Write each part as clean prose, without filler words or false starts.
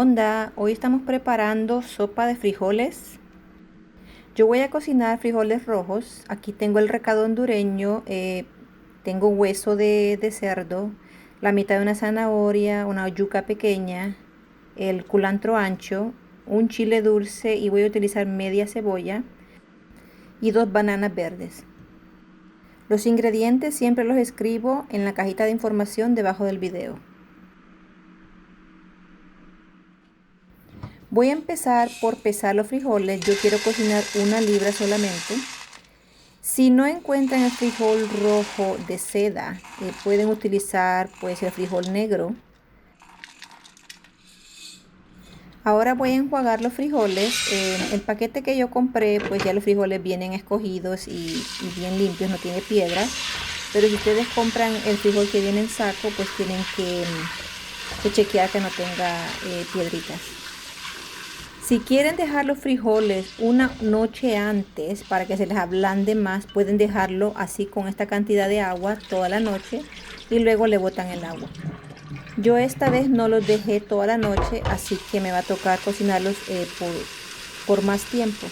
onda? Hoy estamos preparando sopa de frijoles. Yo voy a cocinar frijoles rojos. Aquí tengo el recado hondureño, tengo hueso de cerdo, la mitad de una zanahoria, una yuca pequeña, el culantro ancho, un chile dulce y voy a utilizar media cebolla y 2 bananas verdes. Los ingredientes siempre los escribo en la cajita de información debajo del video. Voy a empezar por pesar los frijoles. Yo quiero cocinar 1 libra solamente. Si no encuentran el frijol rojo de seda, pueden utilizar pues el frijol negro. Ahora voy a enjuagar los frijoles. El paquete que yo compré, pues ya los frijoles vienen escogidos y bien limpios, no tiene piedras. Pero si ustedes compran el frijol que viene en saco, pues tienen que chequear que no tenga piedritas. Si quieren dejar los frijoles una noche antes para que se les ablande más, pueden dejarlo así con esta cantidad de agua toda la noche y luego le botan el agua. Yo esta vez no los dejé toda la noche, así que me va a tocar cocinarlos por más tiempo.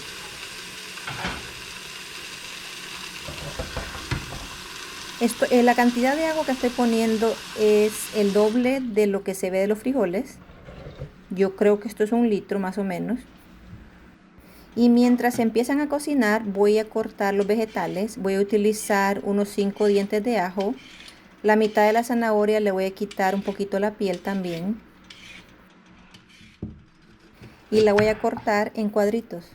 La cantidad de agua que estoy poniendo es el doble de lo que se ve de los frijoles. Yo creo que esto es 1 litro más o menos. Y mientras empiezan a cocinar, voy a cortar los vegetales. Voy a utilizar unos 5 dientes de ajo. La mitad de la zanahoria le voy a quitar un poquito la piel también. Y la voy a cortar en cuadritos.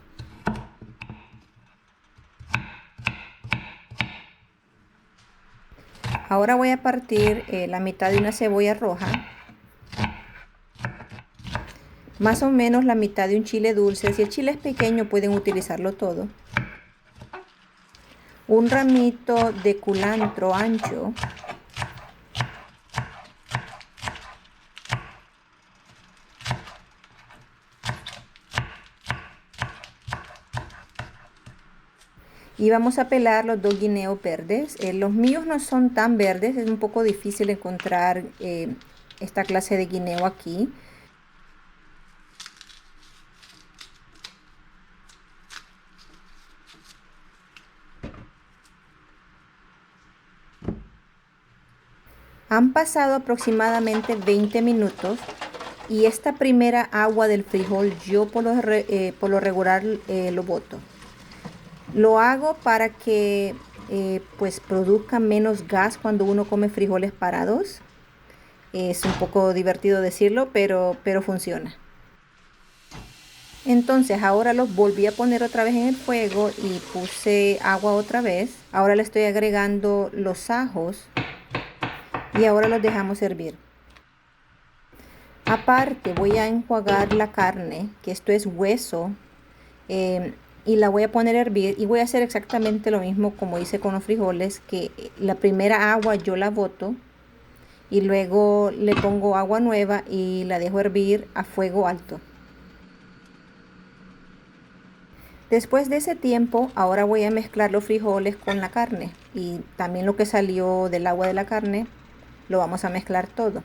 Ahora voy a partir la mitad de una cebolla roja. Más o menos la mitad de un chile dulce. Si el chile es pequeño pueden utilizarlo todo. Un ramito de culantro ancho. Y vamos a pelar los 2 guineos verdes. Los míos no son tan verdes, es un poco difícil encontrar esta clase de guineo aquí. Han pasado aproximadamente 20 minutos y esta primera agua del frijol yo por lo regular lo boto. Lo hago para que pues produzca menos gas cuando uno come frijoles parados. Es un poco divertido decirlo, pero funciona. Entonces ahora los volví a poner otra vez en el fuego y puse agua otra vez. Ahora le estoy agregando los ajos y ahora los dejamos hervir. Aparte voy a enjuagar la carne, que esto es hueso, y la voy a poner a hervir y voy a hacer exactamente lo mismo como hice con los frijoles, que la primera agua yo la boto y luego le pongo agua nueva y la dejo hervir a fuego alto. Después de ese tiempo, ahora voy a mezclar los frijoles con la carne y también lo que salió del agua de la carne, lo vamos a mezclar todo.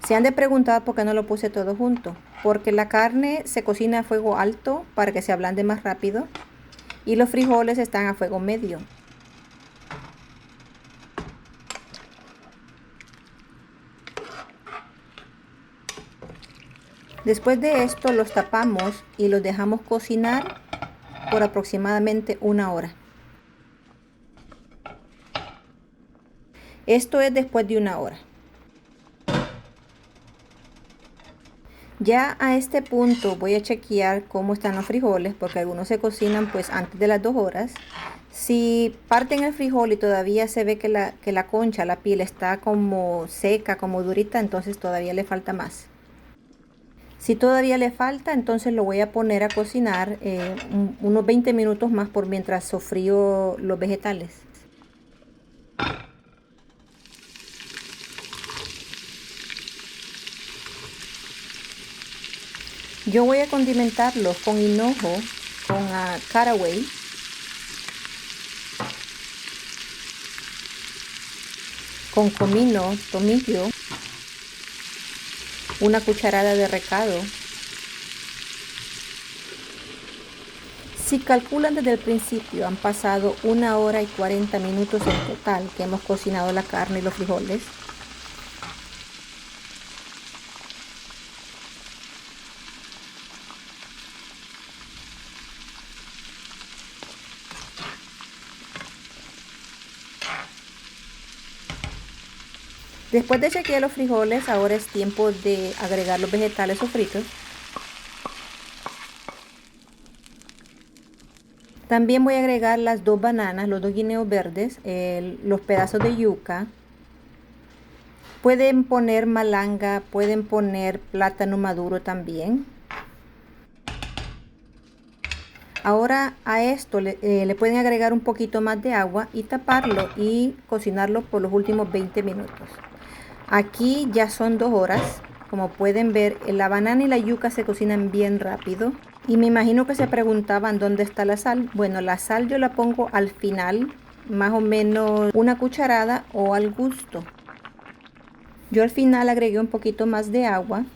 Se han de preguntar por qué no lo puse todo junto, porque la carne se cocina a fuego alto para que se ablande más rápido y los frijoles están a fuego medio. Después de esto los tapamos y los dejamos cocinar por aproximadamente 1 hora. Esto es después de 1 hora. Ya a este punto voy a chequear cómo están los frijoles, porque algunos se cocinan pues antes de las 2 horas. Si parten el frijol y todavía se ve que la concha, la piel está como seca, como durita, entonces todavía le falta más. Si todavía le falta, entonces lo voy a poner a cocinar unos 20 minutos más por mientras sofrío los vegetales. Yo voy a condimentarlos con hinojo, con caraway, con comino, tomillo, una cucharada de recado, Si calculan desde el principio, han pasado 1 hora y 40 minutos en total que hemos cocinado la carne y los frijoles. Después de chequear los frijoles, ahora es tiempo de agregar los vegetales sofritos. También voy a agregar las 2 bananas, los 2 guineos verdes, los pedazos de yuca. Pueden poner malanga, pueden poner plátano maduro también. Ahora a esto le pueden agregar un poquito más de agua y taparlo y cocinarlo por los últimos 20 minutos. Aquí ya son 2 horas. Como pueden ver, la banana y la yuca se cocinan bien rápido. Y me imagino que se preguntaban dónde está la sal. Bueno, la sal yo la pongo al final, más o menos 1 cucharada o al gusto. Yo al final agregué un poquito más de agua.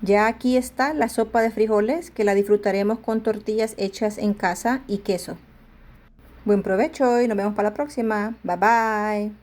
Ya aquí está la sopa de frijoles, que la disfrutaremos con tortillas hechas en casa y queso. Buen provecho y nos vemos para la próxima. Bye bye.